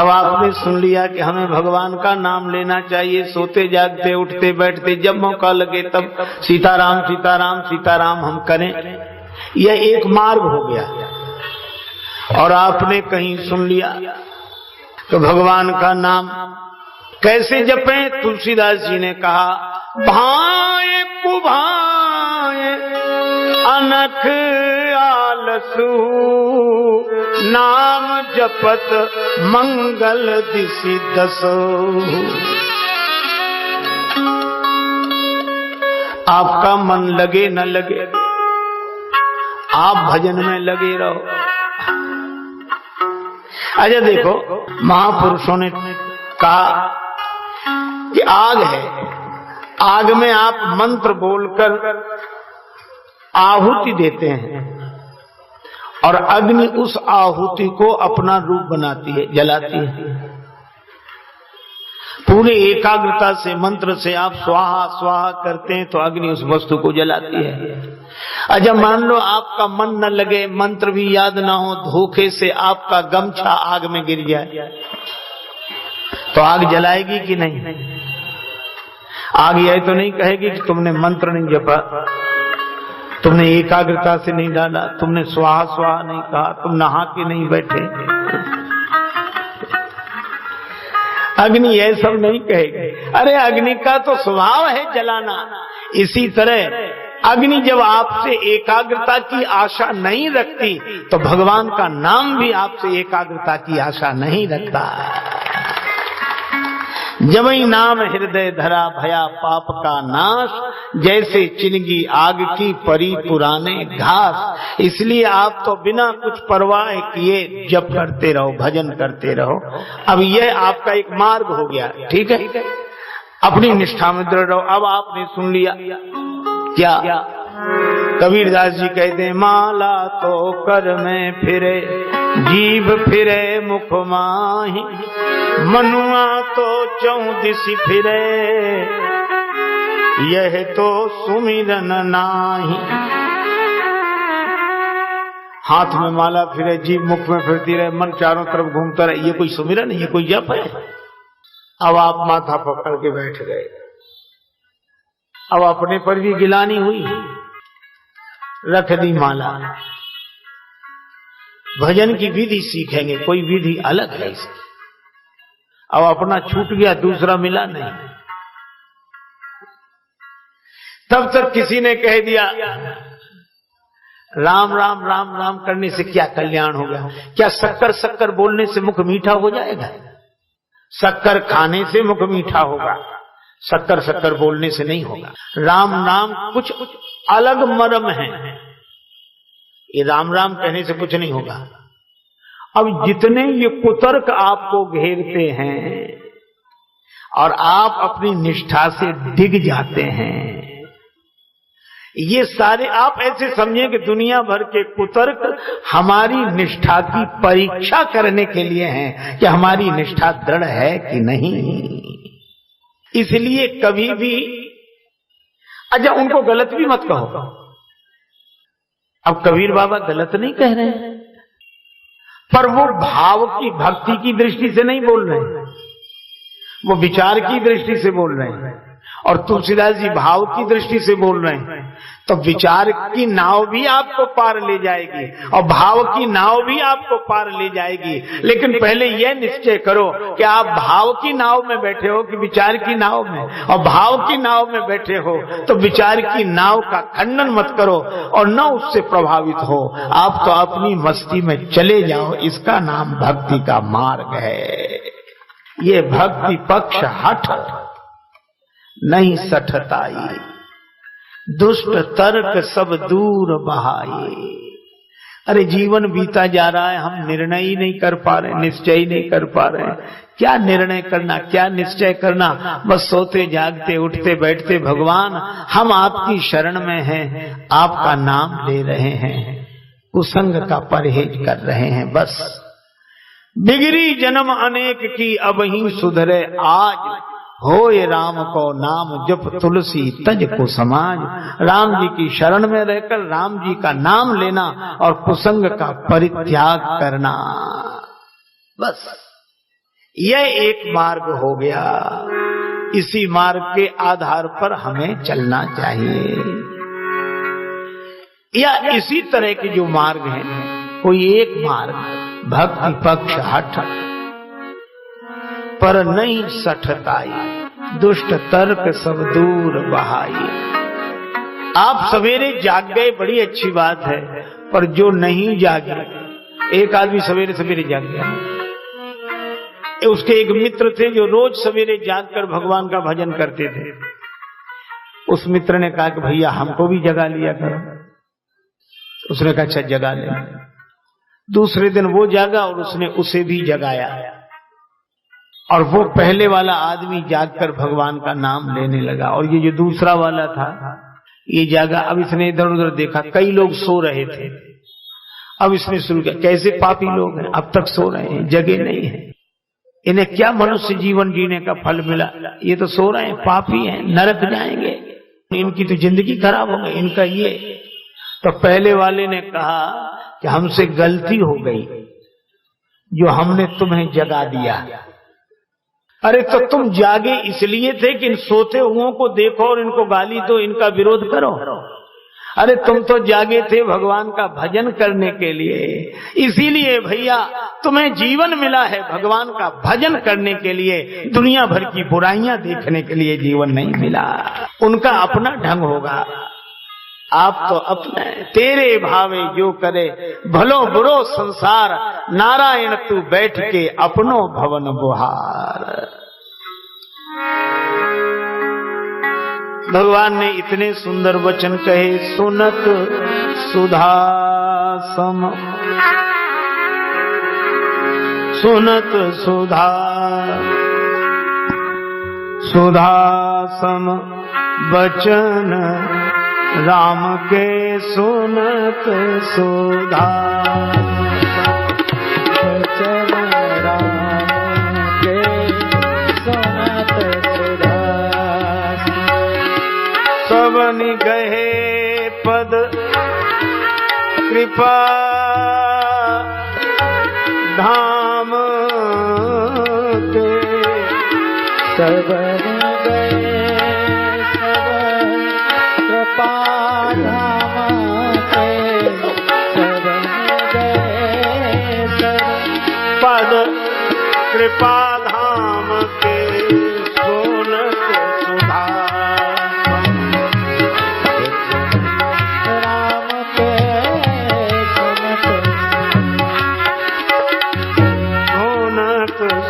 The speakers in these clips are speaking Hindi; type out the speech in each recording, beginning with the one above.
अब आपने सुन लिया कि हमें भगवान का नाम लेना चाहिए, सोते जागते उठते बैठते जब मौका लगे तब सीताराम सीताराम सीताराम हम करें। यह एक मार्ग हो गया। और आपने कहीं सुन लिया तो भगवान का नाम कैसे जपें? तुलसीदास जी ने कहा, भाए कुभाए अनख आलसु, नाम जपत मंगल दिशि दसो। आपका मन लगे न लगे, आप भजन में लगे रहो। अच्छा देखो, महापुरुषों ने कहा कि आग है, आग में आप मंत्र बोलकर आहुति देते हैं और अग्नि उस आहुति को अपना रूप बनाती है, जलाती है। पूरी एकाग्रता से मंत्र से आप स्वाहा स्वाहा करते हैं तो अग्नि उस वस्तु को जलाती है। अच्छा मान लो आपका मन न लगे, मंत्र भी याद ना हो, धोखे से आपका गमछा आग में गिर जाए तो आग जलाएगी कि नहीं? आग यह तो नहीं कहेगी कि तुमने मंत्र नहीं जपा, तुमने एकाग्रता से नहीं डाला, तुमने स्वाहा स्वाहा नहीं कहा, तुम नहा के नहीं बैठे। अग्नि यह सब नहीं कहेगी। अरे अग्नि का तो स्वभाव है जलाना। इसी तरह अग्नि जब आपसे एकाग्रता की आशा नहीं रखती तो भगवान का नाम भी आपसे एकाग्रता की आशा नहीं रखता। जबई नाम हृदय धरा भया पाप का नाश, जैसे चिनगी आग की परी पुराने घास। इसलिए आप तो बिना कुछ परवाह किए जप करते रहो, भजन करते रहो। अब यह आपका एक मार्ग हो गया, ठीक है? अपनी निष्ठा में दृढ़ रहो। अब आपने सुन लिया क्या? कबीरदास जी कहते हैं, माला तो कर में फिरे जीभ फिरे मुख माही, मनुआ तो चौदिसी फिरे यह तो सुमिरन नाही। हाथ में माला फिरे, जीभ मुख में फिरती रहे, मन चारों तरफ घूमता रहे, ये कोई सुमिरन है? ये कोई जप है? अब आप माथा पकड़ के बैठ गए। अब अपने पर भी गिलानी हुई, रख दी माला। भजन की विधि सीखेंगे, कोई विधि अलग है इसकी। अब अपना छूट गया, दूसरा मिला नहीं। तब तक किसी ने कह दिया राम राम राम राम करने से क्या कल्याण हो गया? क्या शक्कर शक्कर बोलने से मुख मीठा हो जाएगा? शक्कर खाने से मुख मीठा होगा, शक्कर शक्कर बोलने से नहीं होगा। राम नाम कुछ अलग मर्म है, ये राम राम कहने से कुछ नहीं होगा। अब जितने ये कुतर्क आपको घेरते हैं और आप अपनी निष्ठा से डिग जाते हैं, ये सारे आप ऐसे समझिए कि दुनिया भर के कुतर्क हमारी निष्ठा की परीक्षा करने के लिए हैं कि हमारी निष्ठा दृढ़ है कि नहीं। इसलिए कभी भी अच्छा उनको गलत भी मत कहो। अब कबीर बाबा गलत नहीं कह रहे हैं, पर वो भाव की भक्ति की दृष्टि से नहीं बोल रहे हैं, वो विचार की दृष्टि से बोल रहे हैं। और तुलसीदास जी भाव की दृष्टि से बोल रहे हैं, तो विचार की नाव भी आपको पार ले जाएगी और भाव की नाव भी आपको पार ले जाएगी। लेकिन पहले यह निश्चय करो कि आप भाव की नाव में बैठे हो कि विचार की नाव में। और भाव की नाव में बैठे हो तो विचार की नाव का खंडन मत करो और न उससे प्रभावित हो। आप तो अपनी मस्ती में चले जाओ, इसका नाम भक्ति का मार्ग है। ये भक्ति पक्ष हठ नहीं सठताई, दुष्ट तर्क सब दूर बहाए। अरे जीवन बीता जा रहा है, हम निर्णय ही नहीं कर पा रहे, निश्चय ही नहीं कर पा रहे। क्या निर्णय करना, क्या निश्चय करना? बस सोते जागते उठते बैठते भगवान हम आपकी शरण में हैं, आपका नाम ले रहे हैं, कुसंग का परहेज कर रहे हैं। बस बिगड़ी जन्म अनेक की अब ही सुधरे आज, होए राम को नाम जप तुलसी तज को समाज। राम जी की शरण में रहकर राम जी का नाम लेना और कुसंग का परित्याग करना, बस यह एक मार्ग हो गया। इसी मार्ग के आधार पर हमें चलना चाहिए। या इसी तरह के जो मार्ग हैं, कोई एक मार्ग, भक्ति पक्ष हठ पर नहीं सठताई, दुष्ट तर्क सब दूर बहाई। आप सवेरे जाग गए, बड़ी अच्छी बात है, पर जो नहीं जागे, एक आदमी सवेरे सवेरे जाग गया, उसके एक मित्र थे जो रोज सवेरे जागकर भगवान का भजन करते थे। उस मित्र ने कहा कि भैया हमको भी जगा लिया करो। उसने कहा अच्छा जगा ले। दूसरे दिन वो जागा और उसने उसे भी जगाया, और वो पहले वाला आदमी जागकर भगवान का नाम लेने लगा, और ये जो दूसरा वाला था ये जागा। अब इसने इधर उधर देखा, कई लोग सो रहे थे। अब इसने शुरू किया, कैसे पापी लोग हैं, अब तक सो रहे हैं, जगे नहीं हैं, इन्हें क्या मनुष्य जीवन जीने का फल मिला, ये तो सो रहे हैं, पापी हैं, नरक जाएंगे, इनकी तो जिंदगी खराब हो गई, इनका ये। तो पहले वाले ने कहा कि हमसे गलती हो गई जो हमने तुम्हें जगा दिया। अरे तो तुम जागे इसलिए थे कि इन सोते हुओं को देखो और इनको गाली दो, इनका विरोध करो। अरे तुम तो जागे थे भगवान का भजन करने के लिए। इसीलिए भैया तुम्हें जीवन मिला है भगवान का भजन करने के लिए, दुनिया भर की बुराइयां देखने के लिए जीवन नहीं मिला। उनका अपना ढंग होगा, आप तो अपने। तेरे भावे जो करे भलो बुरो संसार, नारायण तू बैठ के अपनो भवन बुहार। भगवान ने इतने सुंदर वचन कहे, सुनत सुधा सम, सुनत सुधा सुधा सम वचन राम के, सुनत सुधा वचन राम के, सुनत सुधा सबनि गहे पद कृपा धाम के, सबनि गए सब कृपा धाम के, सबनि गए सब पद कृपा धाम के, सुनत सुधा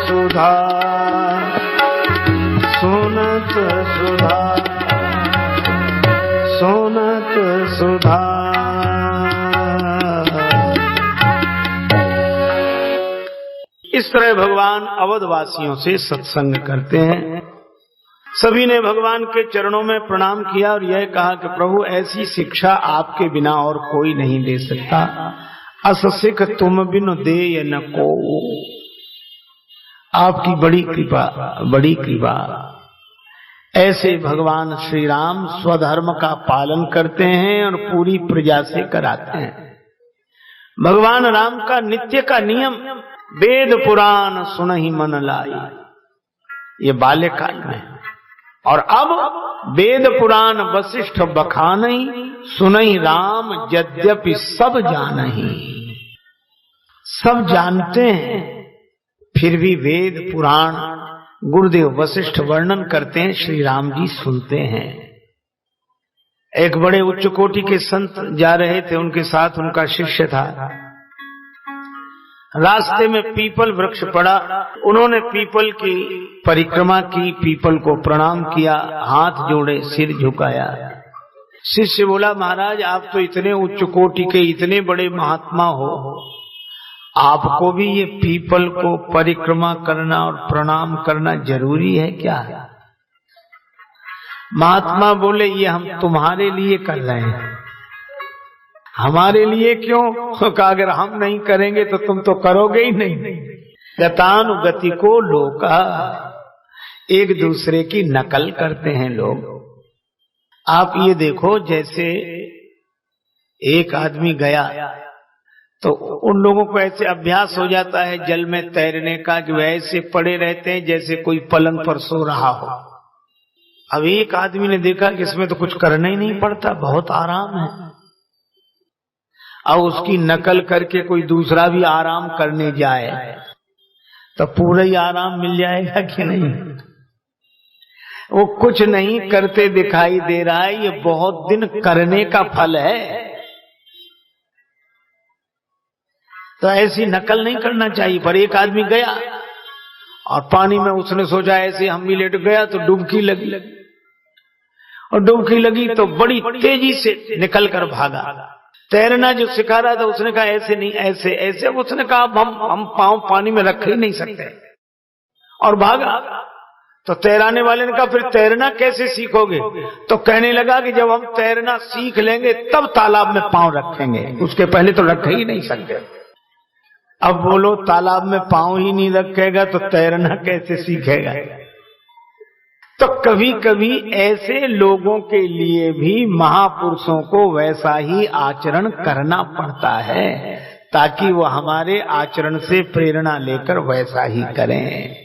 सुधा, सुनत सुधा, सुनत सुधा। इस तरह भगवान अवधवासियों से सत्संग करते हैं। सभी ने भगवान के चरणों में प्रणाम किया और यह कहा कि प्रभु ऐसी शिक्षा आपके बिना और कोई नहीं दे सकता। अस सिख तुम बिनु दे न को, आपकी बड़ी कृपा, बड़ी कृपा। ऐसे भगवान श्री राम स्वधर्म का पालन करते हैं और पूरी प्रजा से कराते हैं। भगवान राम का नित्य का नियम, वेद पुराण सुनहि मन लाई, ये बाल्यकाल में। और अब वेद पुराण वशिष्ठ बखानहि, सुनहि राम यद्यपि सब जानहि। सब जानते हैं फिर भी वेद पुराण गुरुदेव वशिष्ठ वर्णन करते हैं, श्री राम जी सुनते हैं। एक बड़े उच्च कोटि के संत जा रहे थे, उनके साथ उनका शिष्य था। रास्ते में पीपल वृक्ष पड़ा, उन्होंने पीपल की परिक्रमा की, पीपल को प्रणाम किया, हाथ जोड़े, सिर झुकाया। शिष्य बोला, महाराज आप तो इतने उच्च कोटि के, इतने बड़े महात्मा हो, आपको भी ये पीपल को परिक्रमा करना और प्रणाम करना जरूरी है क्या? महात्मा बोले, ये हम तुम्हारे लिए कर रहे हैं, हमारे लिए क्यों? कहा अगर हम नहीं करेंगे तो तुम तो करोगे ही नहीं। गतानुगति को लोका, एक दूसरे की नकल करते हैं लोग। आप ये देखो, जैसे एक आदमी गया तो उन लोगों को ऐसे अभ्यास हो जाता है जल में तैरने का कि वे ऐसे पड़े रहते हैं जैसे कोई पलंग पर सो रहा हो। अब एक आदमी ने देखा कि इसमें तो कुछ करना ही नहीं पड़ता, बहुत आराम है। अब उसकी नकल करके कोई दूसरा भी आराम करने जाए तो पूरा ही आराम मिल जाएगा कि नहीं? वो कुछ नहीं करते दिखाई दे रहा है, ये बहुत दिन करने का फल है। तो ऐसी नकल नहीं करना चाहिए। पर एक आदमी गया और पानी में उसने सोचा ऐसे हम भी लेट गया तो डुबकी लगी, और डुबकी लगी तो बड़ी तेजी से निकल कर भागा। तैरना जो सिखा रहा था उसने कहा ऐसे नहीं, ऐसे ऐसे। उसने कहा हम पांव पानी में रख ही नहीं सकते, और भागा। तो तैराने वाले ने कहा फिर तैरना कैसे सीखोगे? तो कहने लगा कि जब हम तैरना सीख लेंगे तब तालाब में पांव रखेंगे, उसके पहले तो रख ही नहीं सकते। अब बोलो, तालाब में पांव ही नहीं रखेगा तो तैरना कैसे सीखेगा? तो कभी कभी ऐसे लोगों के लिए भी महापुरुषों को वैसा ही आचरण करना पड़ता है, ताकि वो हमारे आचरण से प्रेरणा लेकर वैसा ही करें।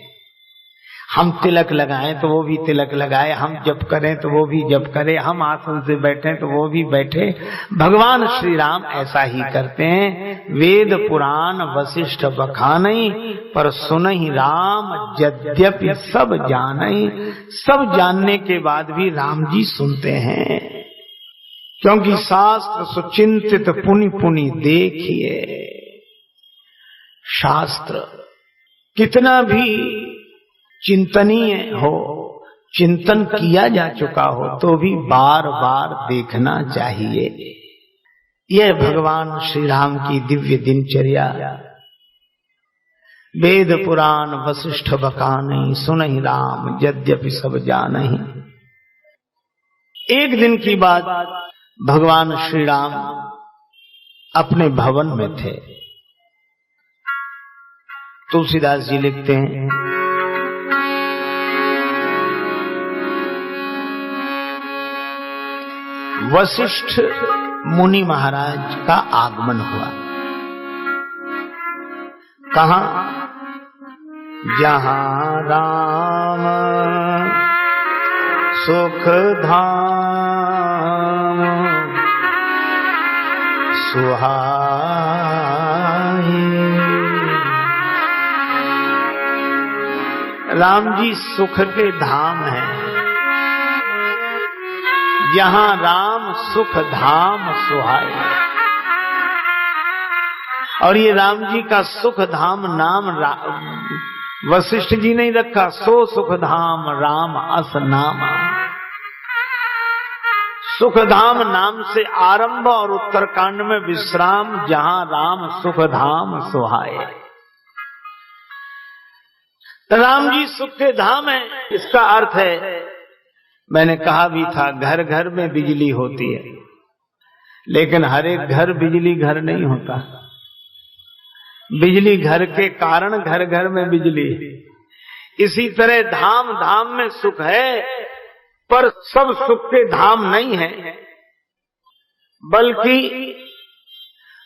हम तिलक लगाएं तो वो भी तिलक लगाए, हम जप करें तो वो भी जप करे, हम आसन से बैठें तो वो भी बैठे। भगवान श्री राम ऐसा ही करते हैं। वेद पुराण वशिष्ठ बखानई, पर सुनहि राम यद्यपि सब जानई। सब जानने के बाद भी राम जी सुनते हैं, क्योंकि शास्त्र सुचिंतित पुनि पुनि देखिए। शास्त्र कितना भी चिंतनीय हो, चिंतन किया जा चुका हो, तो भी बार बार देखना चाहिए। यह भगवान श्री राम की दिव्य दिनचर्या। वेद पुराण वशिष्ठ बखानई, सुनहि राम यद्यपि सब जानहि। एक दिन की बात, भगवान श्री राम अपने भवन में थे। तुलसीदास जी लिखते हैं, वशिष्ठ मुनि महाराज का आगमन हुआ। कहां? जहां राम सुख धाम सुहाई। राम जी सुख के धाम हैं। जहां राम सुख धाम सुहाए। और ये राम जी का सुख धाम नाम वशिष्ठ जी ने रखा, सो सुख धाम राम अस नामा। सुख धाम नाम से आरंभ और उत्तरकांड में विश्राम, जहां राम सुख धाम सुहाए। राम जी सुख के धाम है। इसका अर्थ है, मैंने कहा भी था, घर घर में बिजली होती है, लेकिन हर एक घर बिजली घर नहीं होता। बिजली घर के कारण घर घर में बिजली। इसी तरह धाम धाम में सुख है, पर सब सुख के धाम नहीं है, बल्कि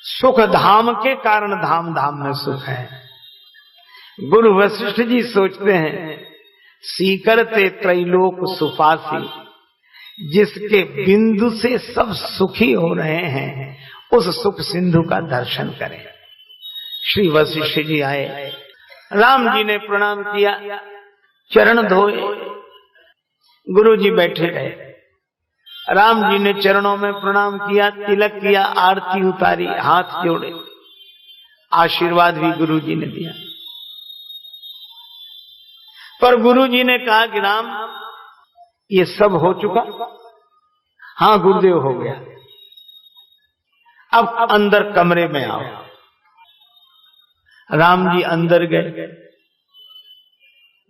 सुख धाम के कारण धाम धाम में सुख है। गुरु वशिष्ठ जी सोचते हैं, सीकरते त्रैलोक सुपासी, जिसके बिंदु से सब सुखी हो रहे हैं, उस सुख सिंधु का दर्शन करें। श्री वशिष्ठ जी आए, राम जी ने प्रणाम किया, चरण धोए, गुरु जी बैठे रहे। राम जी ने चरणों में प्रणाम किया, तिलक किया, आरती उतारी, हाथ जोड़े, आशीर्वाद भी गुरु जी ने दिया। पर गुरु जी ने कहा कि राम, ये सब हो चुका? हाँ गुरुदेव, हो गया। अब अंदर कमरे में आओ। राम जी अंदर गए।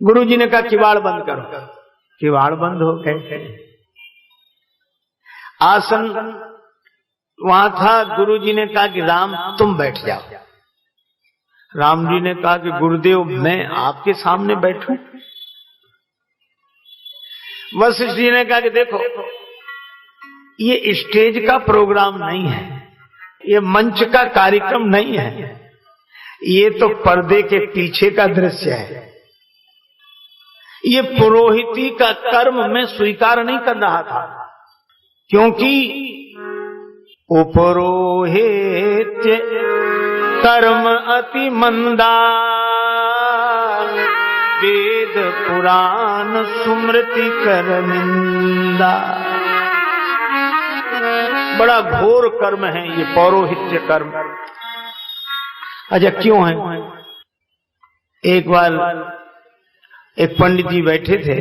गुरु जी ने कहा किवाड़ बंद करो। किवाड़ बंद हो गए। आसन वहां था। गुरु जी ने कहा कि राम तुम बैठ जाओ। राम जी ने कहा कि गुरुदेव, मैं आपके सामने बैठूं? वशिष्ठ जी ने कहा कि देखो, ये स्टेज का प्रोग्राम नहीं है, ये मंच का कार्यक्रम नहीं है, ये तो पर्दे के पीछे का दृश्य है। ये पुरोहिती का कर्म मैं स्वीकार नहीं कर रहा था, क्योंकि उपरोहित्य कर्म अति मंदा, वेद पुराण स्मृति कर निंदा। बड़ा घोर कर्म है ये पौरोहित्य कर्म। अच्छा क्यों है? एक बार एक पंडित जी बैठे थे,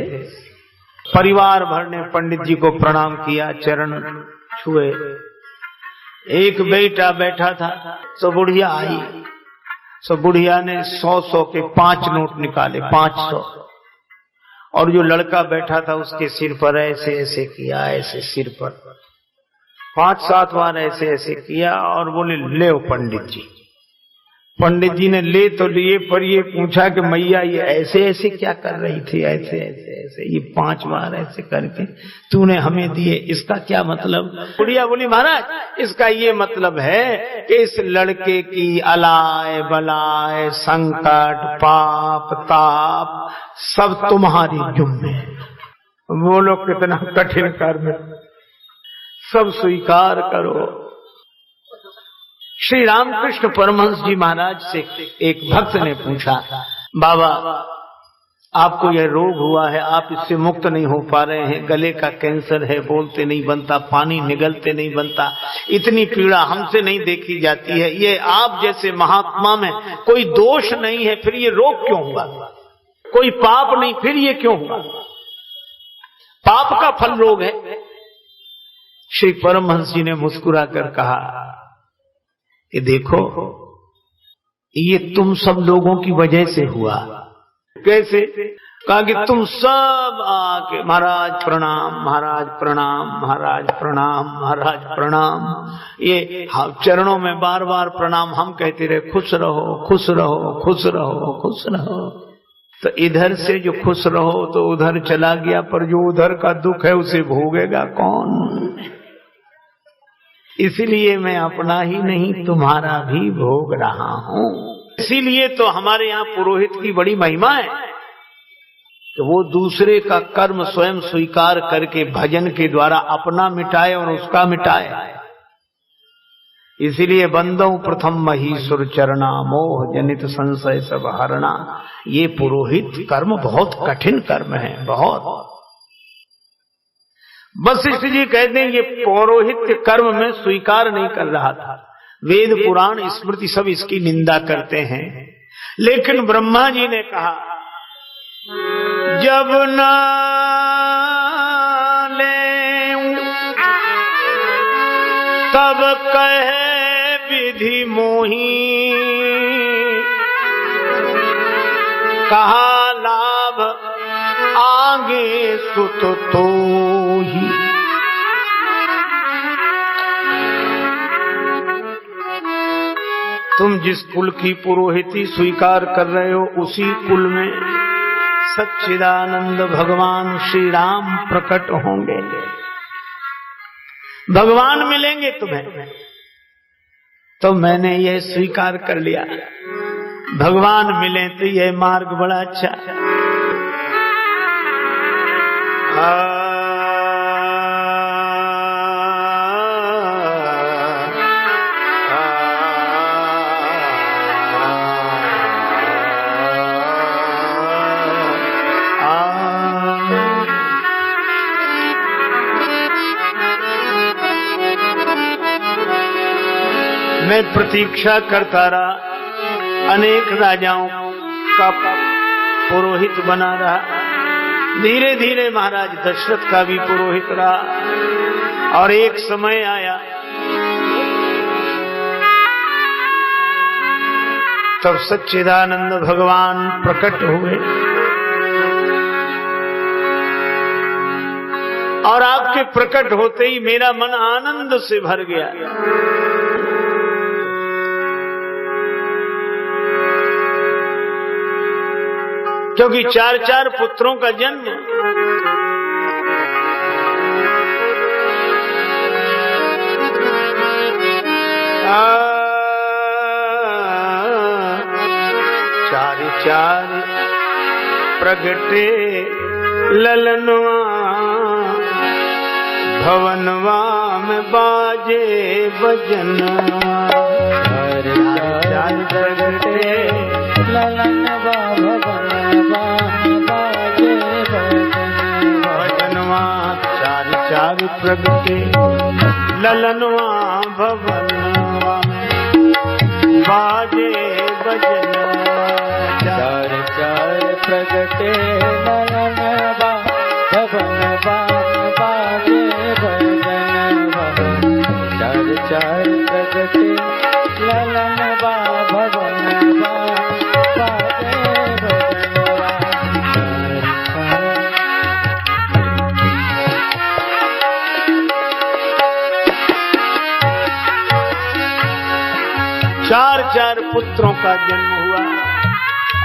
परिवार भर ने पंडित जी को प्रणाम किया, चरण छुए। एक बेटा बैठा था, तो बुढ़िया आई, तो बुढ़िया ने 100 के 5 नोट निकाले, 500, और जो लड़का बैठा था उसके सिर पर ऐसे ऐसे किया, ऐसे सिर पर 5-7 बार ऐसे ऐसे किया, और बोले ले पंडित जी। पंडित जी ने ले तो लिए, पर ये पूछा कि मैया ये ऐसे ऐसे क्या कर रही थी, ऐसे ऐसे ऐसे, ये 5 बार ऐसे करके तूने हमें दिए, इसका क्या मतलब? बुढ़िया बोली महाराज इसका ये मतलब है कि इस लड़के की अलाय बलाय संकट पाप ताप सब तुम्हारी जुम्मे। बोलो कितना कठिन कर्म, सब स्वीकार करो। श्री रामकृष्ण परमहंस जी महाराज से एक भक्त ने पूछा, बाबा आपको यह रोग हुआ है, आप इससे मुक्त नहीं हो पा रहे हैं, गले का कैंसर है, बोलते नहीं बनता, पानी निगलते नहीं बनता, इतनी पीड़ा हमसे नहीं देखी जाती है, ये आप जैसे महात्मा में कोई दोष नहीं है, फिर ये रोग क्यों हुआ? कोई पाप नहीं, फिर ये क्यों हुआ? पाप का फल रोग है। श्री परमहंस जी ने मुस्कुरा कर कहा कि देखो ये तुम सब लोगों की वजह से हुआ। कैसे? कहा कि तुम सब आके महाराज प्रणाम, महाराज प्रणाम, महाराज प्रणाम, महाराज प्रणाम, ये चरणों में बार बार प्रणाम हम कहते रहे, खुश रहो खुश रहो खुश रहो खुश रहो। तो इधर से जो खुश रहो तो उधर चला गया, पर जो उधर का दुख है उसे भोगेगा कौन? इसलिए मैं अपना ही नहीं तुम्हारा भी भोग रहा हूं। इसीलिए तो हमारे यहाँ पुरोहित की बड़ी महिमा है कि वो दूसरे का कर्म स्वयं स्वीकार करके भजन के द्वारा अपना मिटाए और उसका मिटाए। इसीलिए बंदों प्रथम महीसुर चरणा, मोह जनित संशय सब हरणा। ये पुरोहित कर्म बहुत कठिन कर्म है, बहुत। वशिष्ठ जी कहते हैं ये पौरोहित्य कर्म में स्वीकार नहीं कर रहा था, वेद पुराण स्मृति सब इसकी निंदा करते हैं। लेकिन ब्रह्मा जी ने कहा जब न ले तब कहे विधि मोही, कहा लाभ आगे सुत तो ही। तुम जिस कुल की पुरोहिती स्वीकार कर रहे हो उसी कुल में सच्चिदानंद भगवान श्री राम प्रकट होंगे, भगवान मिलेंगे तुम्हें। तो मैंने यह स्वीकार कर लिया, भगवान मिले तो यह मार्ग बड़ा अच्छा। मैं प्रतीक्षा करता रहा, अनेक राजाओं का पुरोहित बना रहा। धीरे धीरे महाराज दशरथ का भी पुरोहित रहा, और एक समय आया तब सच्चिदानंद भगवान प्रकट हुए, और आपके प्रकट होते ही मेरा मन आनंद से भर गया। क्योंकि 4-4 पुत्रों का जन्म, चार चार प्रगटे ललनवा भवनवा में बाजे बजनवा। चार चार प्रगटे ललनवा भवनवा में बाजे बजनवा। चार चार प्रगटे ललनवा भवनवा में बाजे बजनवा। चार चार प्रगटे ललनवा भवनवा में बाजे बजनवा। चार चार प्रगटे ललनवा भवनवा बाजे बजनवा। चार चार पुत्रों का जन्म हुआ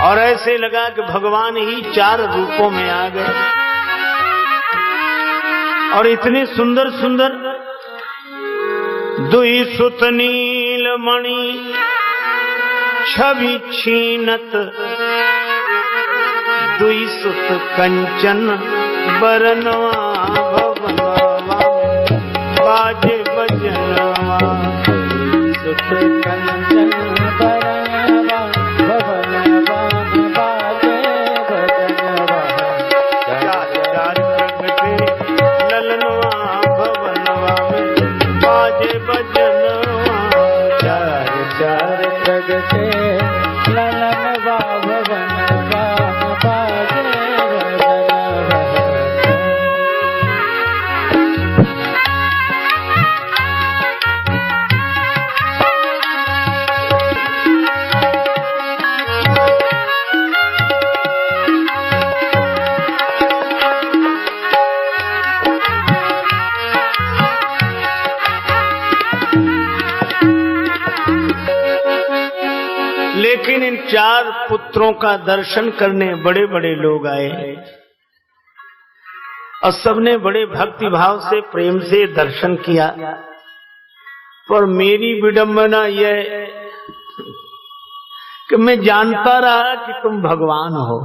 और ऐसे लगा कि भगवान ही चार रूपों में आ गए और इतने सुंदर सुंदर। दुई सुत नीलमणि छवि छीनत, दुई सुत कंचन बरनवा भवनवा बाजे बजनवा। सुत कंचन बरनवा भवनवा में बाजे बजनवा। चार चार प्रगटे ललनवा भवनवा में बाजे बजनवा। चार चार प्रगटे ललनवा भवनवा में बाजे बजनवा। लेकिन इन चार पुत्रों का दर्शन करने बड़े बड़े लोग आए और सबने बड़े भक्ति भाव से प्रेम से दर्शन किया। पर मेरी विडंबना यह कि मैं जानता रहा कि तुम भगवान हो।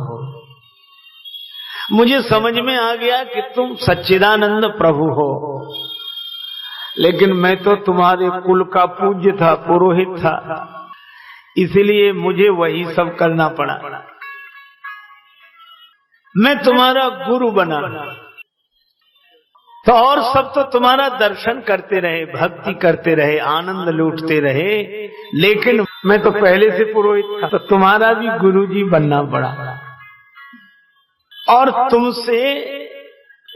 मुझे समझ में आ गया कि तुम सच्चिदानंद प्रभु हो, लेकिन मैं तो तुम्हारे कुल का पूज्य था, पुरोहित था, इसलिए मुझे वही सब करना पड़ा। मैं तुम्हारा गुरु बना तो और सब तो तुम्हारा दर्शन करते रहे, भक्ति करते रहे, आनंद लूटते रहे, लेकिन मैं तो पहले से पुरोहित था तो तुम्हारा भी गुरुजी बनना पड़ा और तुमसे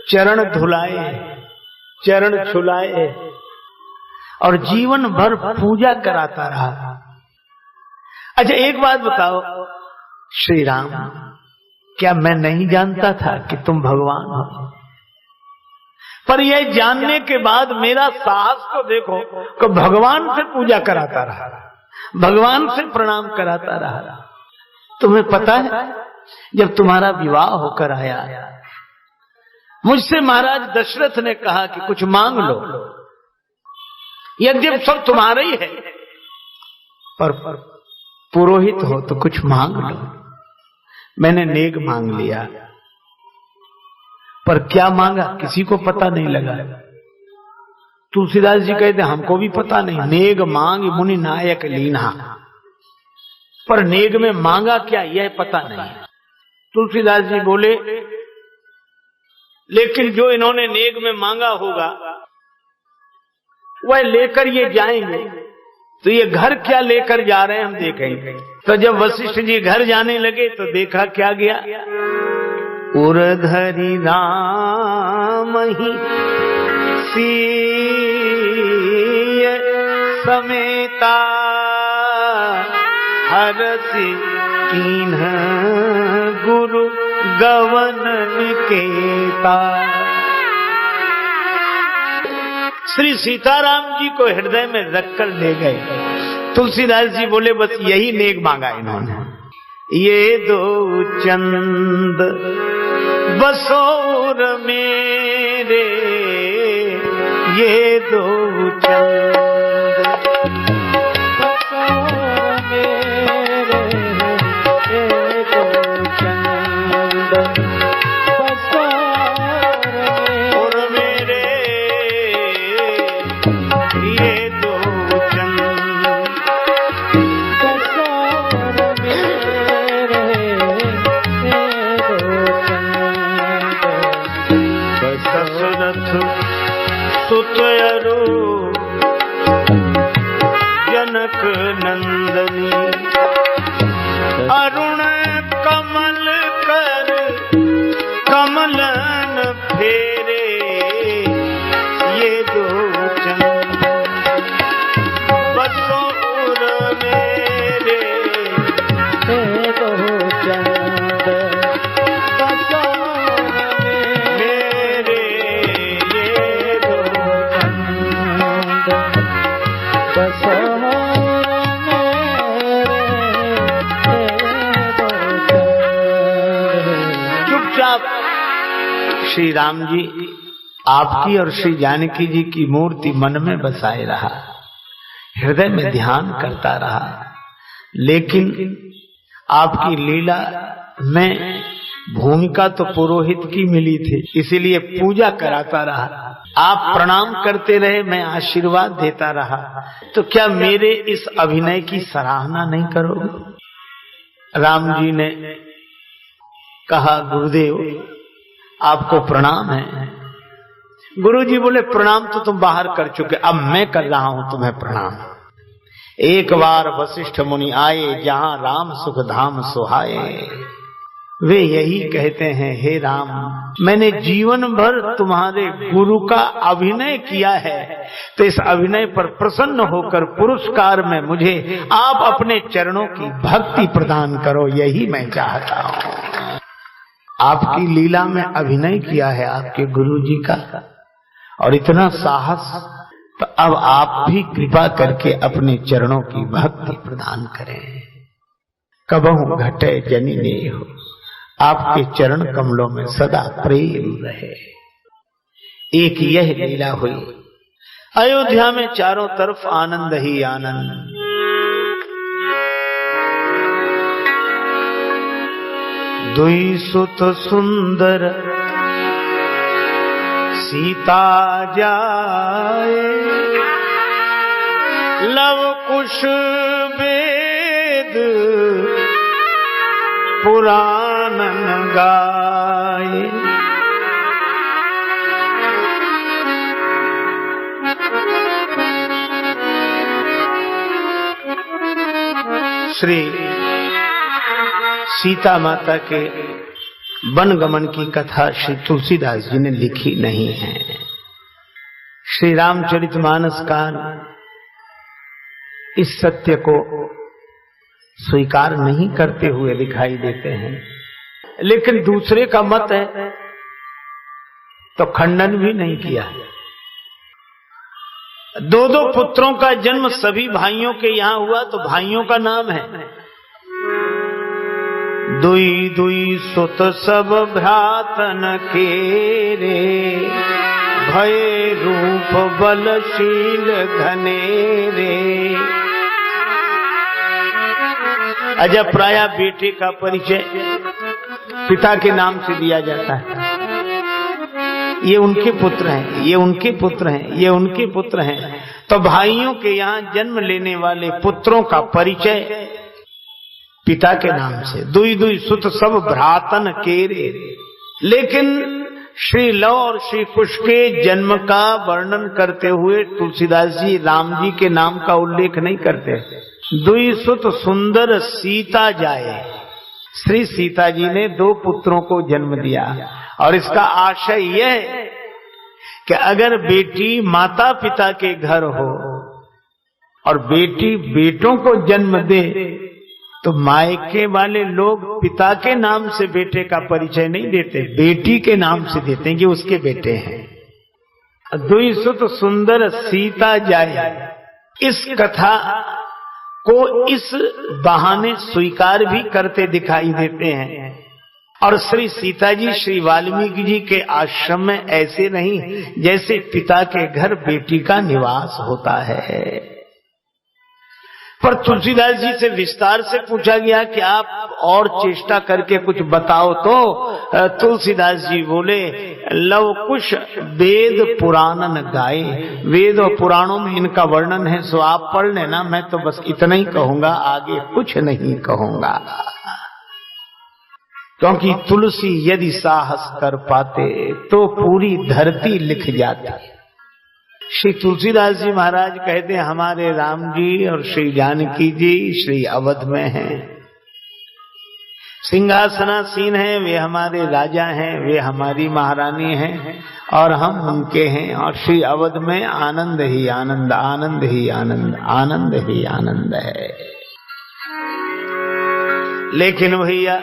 चरण धुलाए, चरण छुलाए और जीवन भर पूजा कराता रहा। अच्छा एक बात बताओ श्री राम, क्या मैं नहीं जानता था कि तुम भगवान हो? पर यह जानने के बाद मेरा साहस तो देखो कि भगवान से पूजा कराता रहा, भगवान से प्रणाम कराता रहा। तुम्हें पता है जब तुम्हारा विवाह होकर आया, मुझसे महाराज दशरथ ने कहा कि कुछ मांग लो, यद्यप सब तुम्हारा ही है, पर पुरोहित हो तो कुछ मांग लो। मैंने नेग मांग लिया, पर क्या मांगा किसी को पता नहीं लगा। तुलसीदास जी कहते हमको भी पता नहीं। नेग मांग मुनि नायक लीना, पर नेग में मांगा क्या यह पता नहीं। तुलसीदास जी बोले लेकिन जो इन्होंने नेग में मांगा होगा वह लेकर ये जाएंगे, तो ये घर क्या लेकर जा रहे हैं हम देखेंगे। तो जब वशिष्ठ जी घर जाने लगे तो देखा क्या गया, उरधरी राम ही सीय समेता, हरसि कीन्ह गुरु गवनन केता। श्री सीताराम जी को हृदय में रखकर ले गए। तुलसीदास जी बोले बस यही नेक मांगा इन्होंने। ये दो चंद बसोर मेरे, ये दो चंद और मेरे ये दो दशरथ सुत अरु जनक नंदनी अरुण कमल कर कमलन फेरे ये दो चंद बसो उर मेरे ये दो चंद बसो मेरे ये दो चंद बसो श्री राम जी आपकी और श्री जानकी जी की मूर्ति मन में बसाए रहा, हृदय में ध्यान करता रहा, लेकिन आपकी लीला में भूमिका तो पुरोहित की मिली थी, इसीलिए पूजा कराता रहा। आप प्रणाम करते रहे, मैं आशीर्वाद देता रहा, तो क्या मेरे इस अभिनय की सराहना नहीं करोगे? राम जी ने कहा, गुरुदेव आपको प्रणाम है। गुरु जी बोले, प्रणाम तो तुम बाहर कर चुके, अब मैं कर रहा हूं तुम्हें प्रणाम। एक बार वशिष्ठ मुनि आए, जहां राम सुख धाम सुहाए। वे यही कहते हैं, हे राम, मैंने जीवन भर तुम्हारे गुरु का अभिनय किया है, तो इस अभिनय पर प्रसन्न होकर पुरस्कार में मुझे आप अपने चरणों की भक्ति प्रदान करो, यही मैं चाहता हूं। आपकी लीला में अभिनय किया है आपके गुरु जी का, और इतना साहस, तो अब आप भी कृपा करके अपने चरणों की भक्ति प्रदान करें। कबहु घटे जनि नेह, आपके चरण कमलों में सदा प्रेम रहे। एक यह लीला हुई। अयोध्या में चारों तरफ आनंद ही आनंद। दुई सुत सुंदर सीता जाए, लव कुश वेद पुराणन गाए। श्री सीता माता के वनगमन की कथा श्री तुलसीदास जी ने लिखी नहीं है। श्री रामचरितमानस का इस सत्य को स्वीकार नहीं करते हुए दिखाई देते हैं, लेकिन दूसरे का मत है तो खंडन भी नहीं किया। दो दो पुत्रों का जन्म सभी भाइयों के यहाँ हुआ, तो भाइयों का नाम है। दुई दुई सुत सब भ्रातन के रे, भय रूप बलशील घनेरे। अजब प्राय बेटे का परिचय पिता के नाम से दिया जाता है। ये उनके पुत्र हैं, ये उनके पुत्र हैं, ये उनके पुत्र हैं। तो भाइयों के यहाँ जन्म लेने वाले पुत्रों का परिचय पिता के नाम से। दुई दुई सुत सब भ्रातन केरे। लेकिन श्री लव और श्री कुश के जन्म का वर्णन करते हुए तुलसीदास जी राम जी के नाम का उल्लेख नहीं करते। दुई सुत सुंदर सीता जाए, श्री सीता जी ने दो पुत्रों को जन्म दिया, और इसका आशय यह है कि अगर बेटी माता पिता के घर हो और बेटी बेटों को जन्म दे, तो मायके वाले लोग पिता के नाम से बेटे का परिचय नहीं देते, बेटी के नाम से देते हैं कि उसके बेटे हैं। दुई सुत सुंदर सीता जाए, इस कथा को इस बहाने स्वीकार भी करते दिखाई देते हैं। और श्री सीता जी श्री वाल्मीकि जी के आश्रम में ऐसे नहीं जैसे पिता के घर बेटी का निवास होता है। पर तुलसीदास जी से विस्तार से पूछा गया कि आप और चेष्टा करके कुछ बताओ तो तुलसीदास जी बोले, लव कुश वेद पुराणन गाए, वेद और पुराणों में इनका वर्णन है, सो आप पढ़ लेना, मैं तो बस इतना ही कहूंगा, आगे कुछ नहीं कहूंगा। क्योंकि तुलसी यदि साहस कर पाते तो पूरी धरती लिख जाती। श्री तुलसीदास जी महाराज कहते हैं, हमारे राम जी और श्री जानकी जी श्री अवध में हैं, सिंहासनासीन हैं, वे हमारे राजा हैं, वे हमारी महारानी हैं और हम उनके हैं, और श्री अवध में आनंद ही आनंद, आनंद ही आनंद, आनंद ही आनंद है। लेकिन भैया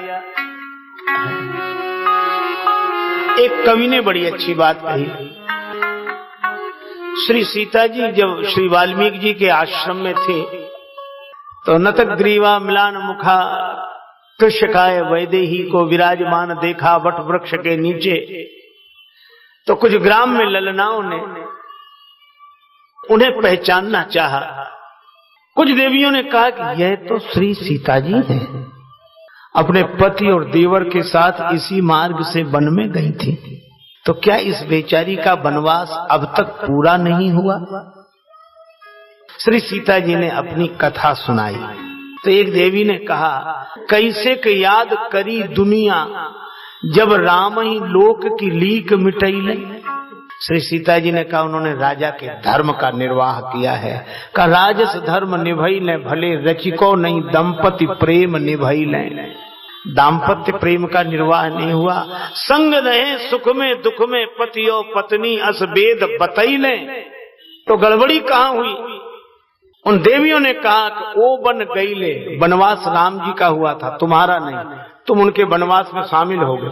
एक कवि ने बड़ी अच्छी बात कही, श्री सीता जी जब श्री वाल्मीकि जी के आश्रम में थे तो नतक ग्रीवा मिलान मुखा कृष्यकाय वैदेही को विराजमान देखा वट वृक्ष के नीचे। तो कुछ ग्राम में ललनाओं ने उन्हें पहचानना चाहा। कुछ देवियों ने कहा कि यह तो श्री सीता जी हैं, अपने पति और देवर के साथ इसी मार्ग से वन में गई थी, तो क्या इस बेचारी का वनवास अब तक पूरा नहीं हुआ? श्री सीता जी ने अपनी कथा सुनाई तो एक देवी ने कहा, कैसे के याद करी दुनिया जब राम ही लोक की लीक मिटैले। श्री सीता जी ने कहा, उन्होंने राजा के धर्म का निर्वाह किया है, का राजस धर्म निभैले भले रचिको नहीं दंपति प्रेम निभैले। दाम्पत्य प्रेम का निर्वाह नहीं हुआ, संग रहे सुख में दुख में पति और पत्नी अस वेद बतैले। तो गड़बड़ी कहां हुई? उन देवियों ने कहा कि ओ बन गईले, वनवास राम जी का हुआ था, तुम्हारा नहीं, तुम उनके वनवास में शामिल हो गए।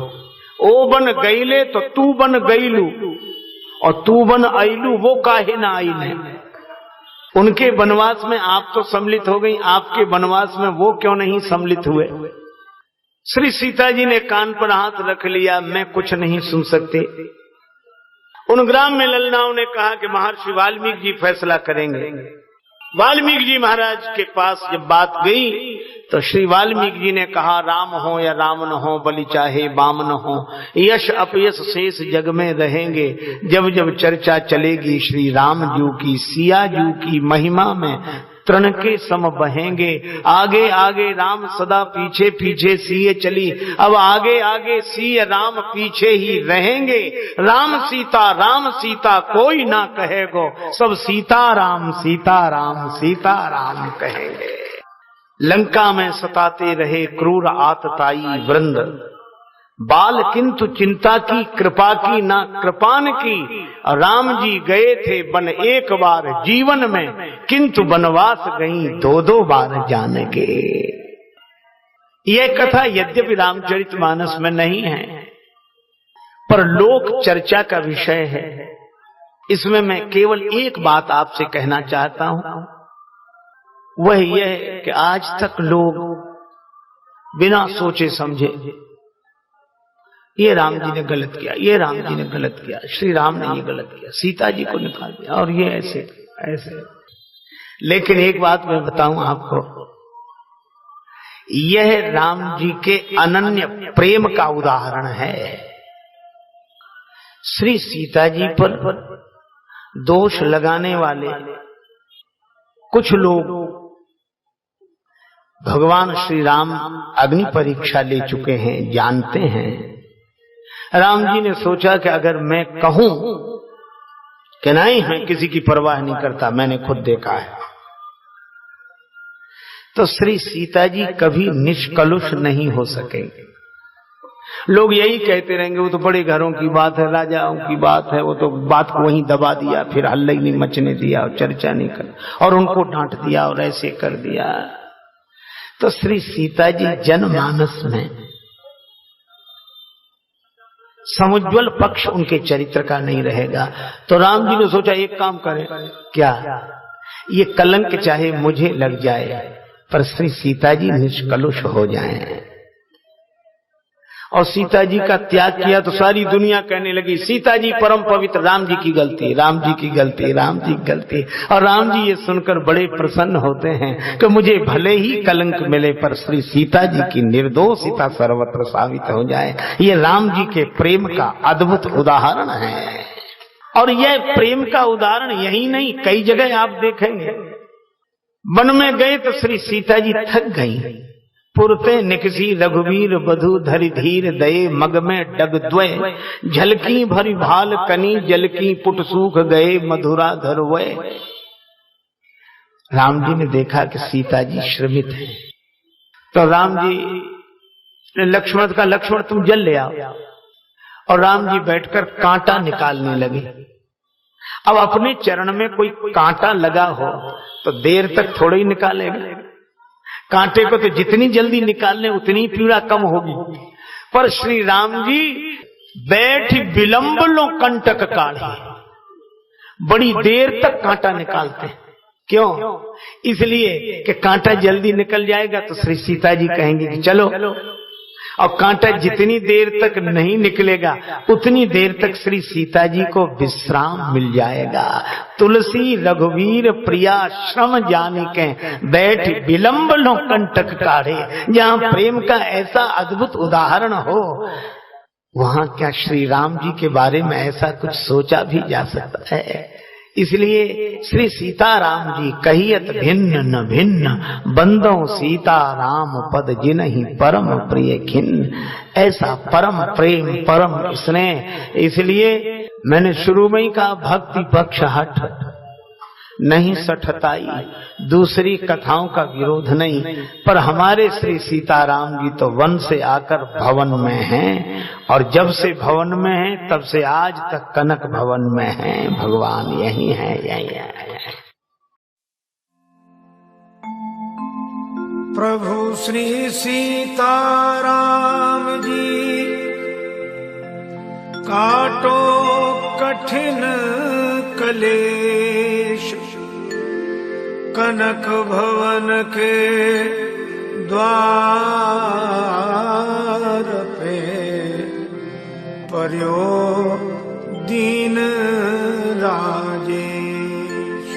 ओ बन गईले तो तू बन गईलू, और तू बन आईलू वो काहे ना आईले। उनके वनवास में आप तो सम्मिलित हो गई, आपके वनवास में वो क्यों नहीं सम्मिलित हुए? श्री सीता जी ने कान पर हाथ रख लिया, मैं कुछ नहीं सुन सकते। उन ग्राम में ललनाओं ने कहा कि महर्षि वाल्मीकि जी फैसला करेंगे। वाल्मीकि जी महाराज के पास जब बात गई तो श्री वाल्मीकि जी ने कहा, राम हो या रावण हो, बलि चाहे बामन हो, यश अपयश शेष जग में रहेंगे। जब जब चर्चा चलेगी श्री राम जू की, सिया जू की महिमा में तृण के सम बहेंगे। आगे आगे राम सदा पीछे पीछे सिए चली, अब आगे आगे सिय राम पीछे ही रहेंगे। राम सीता कोई ना कहेगो, सब सीताराम सीताराम सीताराम कहेंगे। लंका में सताते रहे क्रूर आतताई वृंद, बाल किंतु चिंता की कृपा की ना कृपान की। राम जी गए थे वन एक बार जीवन में, किंतु वनवास गई दो दो बार जाने के। यह कथा यद्यपि रामचरितमानस में नहीं है, पर लोक चर्चा का विषय है। इसमें मैं केवल एक बात आपसे कहना चाहता हूं, वह यह कि आज तक लोग बिना सोचे समझे ये राम जी ने गलत किया, ये राम जी ने गलत किया, श्री राम ने ये गलत किया, सीता जी को निकाल दिया, और ये ऐसे ऐसे। लेकिन एक बात मैं बताऊं आपको, यह राम जी के अनन्य प्रेम का उदाहरण है। श्री सीता जी पर दोष लगाने वाले कुछ लोग भगवान श्री राम अग्नि परीक्षा ले चुके हैं, जानते हैं। राम जी ने सोचा कि अगर मैं कहूं कि नहीं, मैं किसी की परवाह नहीं करता, मैंने खुद देखा है, तो श्री सीता जी कभी निष्कलुष नहीं हो सकेंगे। लोग यही कहते रहेंगे, वो तो बड़े घरों की बात है, राजाओं की बात है, वो तो बात को वहीं दबा दिया, फिर हल्ला ही नहीं मचने दिया और चर्चा नहीं कर, और उनको डांट दिया और ऐसे कर दिया। तो श्री सीता जी जनमानस में समुज्वल पक्ष उनके चरित्र का नहीं रहेगा। तो राम जी ने सोचा एक काम करें, क्या ये कलंक चाहे मुझे लग जाए, पर श्री सीता जी निष्कलुष हो जाएं। और सीता जी का त्याग किया तो सारी दुनिया कहने लगी सीता जी परम पवित्र, राम जी की गलती, राम जी की गलती, राम जी की गलती। और राम जी ये सुनकर बड़े प्रसन्न होते हैं कि मुझे भले ही कलंक मिले पर श्री सीता जी की निर्दोषिता सर्वत्र साबित हो जाए। ये राम जी के प्रेम का अद्भुत उदाहरण है। और यह प्रेम का उदाहरण यही नहीं, कई जगह आप देखेंगे। वन में गए तो श्री सीता जी थक गई। पुरते निकसी रघुवीर बधु धरि धीर दये, मग में डग द्वय झलकी भरी भाल कनी, जलकी पुट सूख गए मधुरा धरवय। राम जी ने देखा कि सीता जी श्रमित है, तो राम जी लक्ष्मण का, लक्ष्मण तुम जल ले आओ। और राम जी बैठकर कांटा निकालने लगे। अब अपने चरण में कोई कांटा लगा हो तो देर तक थोड़ा ही निकालेगा। कांटे को तो जितनी जल्दी निकाल ले उतनी पीड़ा कम होगी। पर श्री राम जी बैठ विलंब लो कंटक काढ़े, बड़ी देर तक कांटा निकालते हैं। क्यों? इसलिए कि कांटा जल्दी निकल जाएगा तो श्री सीता जी कहेंगे कि चलो, और कांटा जितनी देर तक नहीं निकलेगा उतनी देर तक श्री सीता जी को विश्राम मिल जाएगा। तुलसी रघुवीर प्रिया श्रम जानिके, बैठ विलंब लो कंटक काढ़े। जहाँ प्रेम का ऐसा अद्भुत उदाहरण हो, वहाँ क्या श्री राम जी के बारे में ऐसा कुछ सोचा भी जा सकता है? इसलिए श्री सीताराम जी कहियत भिन्न न भिन्न, बंदो सीताराम पद जिनहि परम प्रिय खिन्न। ऐसा परम प्रेम परम स्नेह। इसलिए मैंने शुरू में ही कहा भक्ति पक्ष हट नहीं सठताई, दूसरी कथाओं का विरोध नहीं। पर हमारे श्री सीताराम जी तो वन से आकर भवन में हैं, और जब से भवन में हैं तब से आज तक कनक भवन में हैं। भगवान यही है, यही है। प्रभु श्री सीताराम जी काटो कठिन कलेश, कनक भवन के द्वार पे पर्यो दीन राजेश।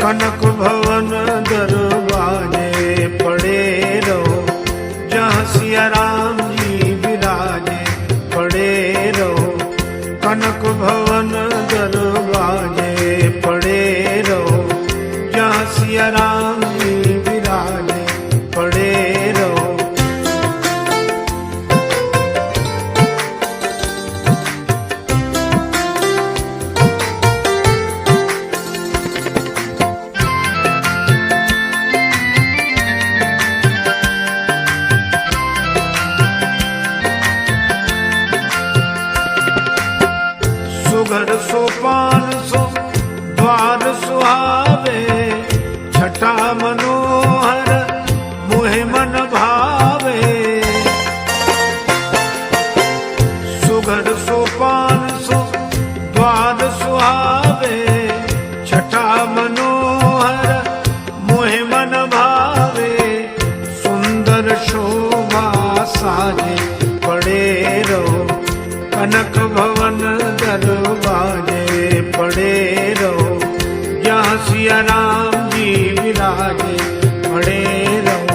कनक भवन दरवाजे पड़े रहो, जहाँ सिया राम जी विराजे पड़े रहो। कनक भवन दरवाजे पड़े रहो, जहाँ सिया राम जी विराजे पड़े रहो। सुघर सोपान सो द्वार सुहावे, छटा मनोहर मोहे मन भावे। सुघर सोपान सो द्वार सुहावे, छटा मनोहर मोहे मन भावे। सुंदर शोभा साजे पड़े रहो, कनक भवन दरवाजे पड़े रहो, जहाँ सिया राम जी विराजे पड़े रहो।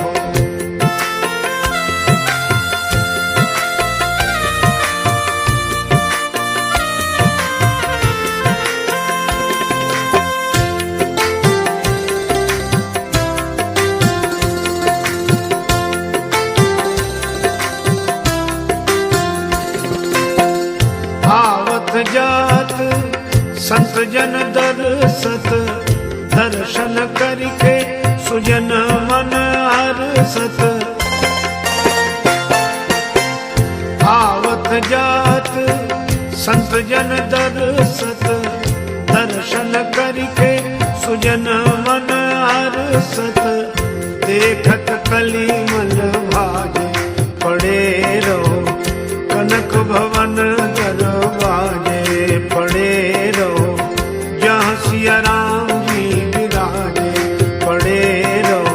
जात संत जन दरसत, दर्शन करके सुजन मन हरसत। आवत जात संत जन दरसत, दर्शन करके सुजन मन दरसत देखत कलिमल भाजे पड़े रहो कनक भवन दरवाजे पड़े रहो जहाँ सिया राम जी विराजे पड़े रहो।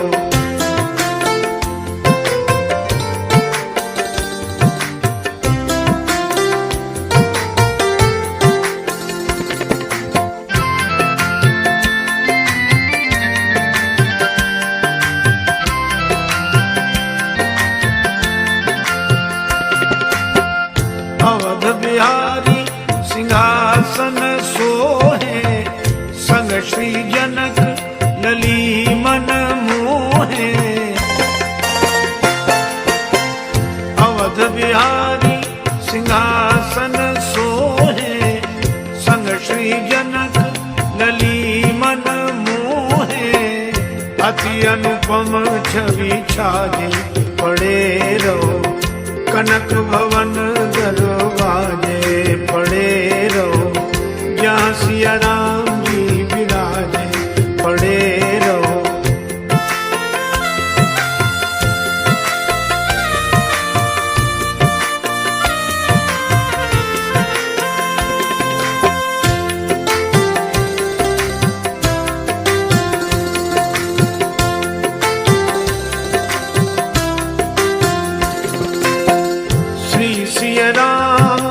अवध बिहारी सिंहासन सोहे संग श्री जनक लली मन मोहे। अवध बिहारी सिंहासन सोहे संग श्री जनक लली मन मोहे। अति अनुपम छवि छाजे पड़े रहो कनक भवन दरवाजे पड़े रहो जहाँ सिया राम जी विराजे पड़े रहो। श्री सिया राम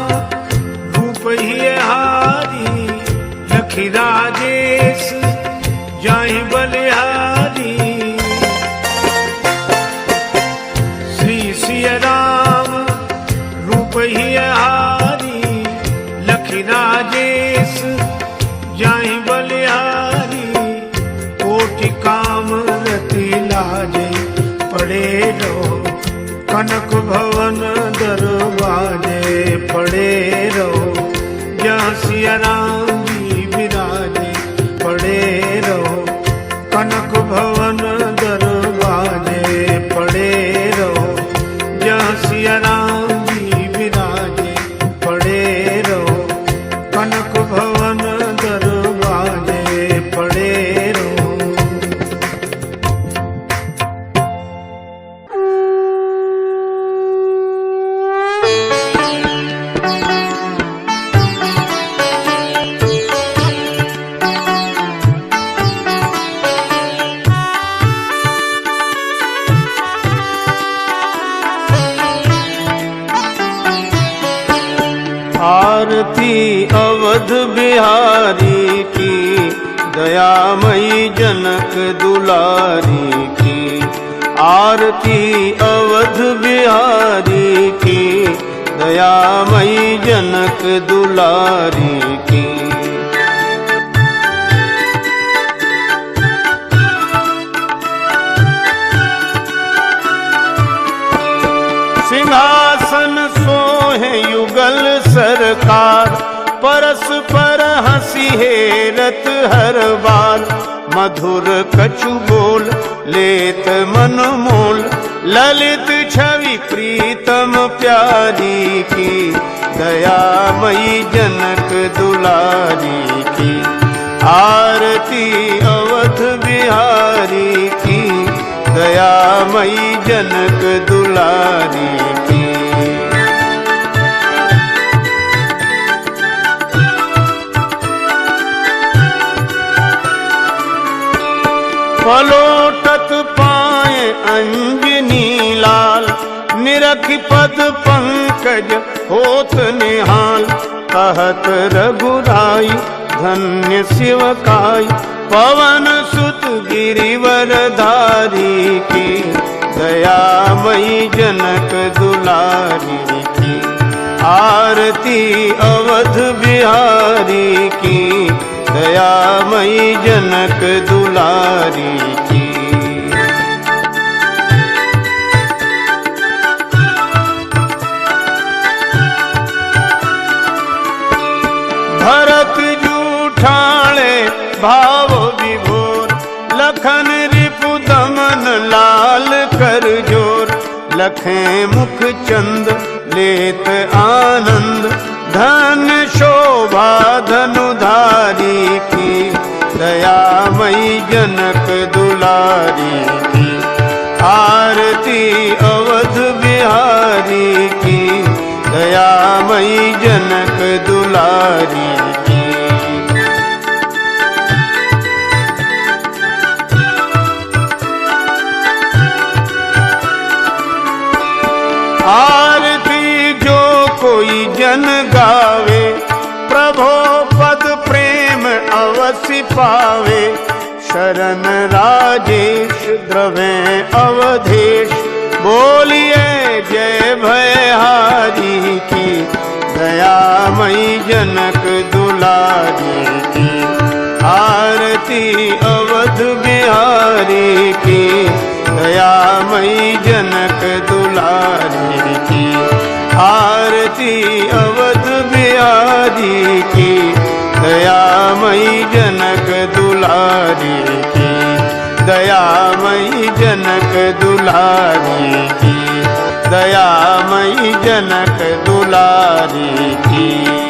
रूप ही हारी लखी राजेश जाहि बलिहारी। श्री सिया राम रूप ही हारी लखी राजेश जाहि बलिहारी। कोटि काम रति लाजे पड़े रहो कनक भवन दरवाजे पड़े रहो जहाँ सिया राम जी विराजे पड़े रहो कनक भवन दरवाजे पड़े रहो जहाँ सिया राम जी विराजे पड़े रहो कनक भवन दरवाजे पड़े रहो। आरती अवध बिहारी की दयामयी जनक दुलारी की। आरती अवध बिहारी की दयामयी जनक दुलारी की। सिंहासन सोहे युगल सरकार परस्पर हंसी हेरत हर बार। मधुर कछु बोल लेत मन मोल ललित छवि प्रीतम प्यारी की। दयामयी जनक दुलारी की। आरती अवध बिहारी की दयामयी जनक दुलारी की। पलोटत पाए अंजनी लाल निरख पद पंकज होत निहाल। कहत रघुराई धन्य शिवकाई पवन सुत गिरिवर धारी की। दयामयी जनक दुलारी की। आरती अवध बिहारी की दयामयी जनक दुलारी की। भरत जूठाले भाव विभोर लखन रिपु दमन लाल कर जोर। लखें मुख चंद लेत आनंद धन्य शोभा धनुधारी की। दयामयी दयामयी जनक दुलारी की, आरती अवध बिहारी की, दयामयी जनक दुलारी की। आरती जो कोई जन गावे, प्रभो पद प्रेम अवश्य पावे। शरण राजेश द्रवे अवधेश, बोलिए जय भयहारी की, दयामयी जनक दुलारी की, आरती अवध बिहारी की, दयामयी जनक दुलारी की, आरती अवध बिहारी की, दयामयी जनक दुलारी की, दयामयी जनक दुलारी की, दयामयी जनक दुलारी की।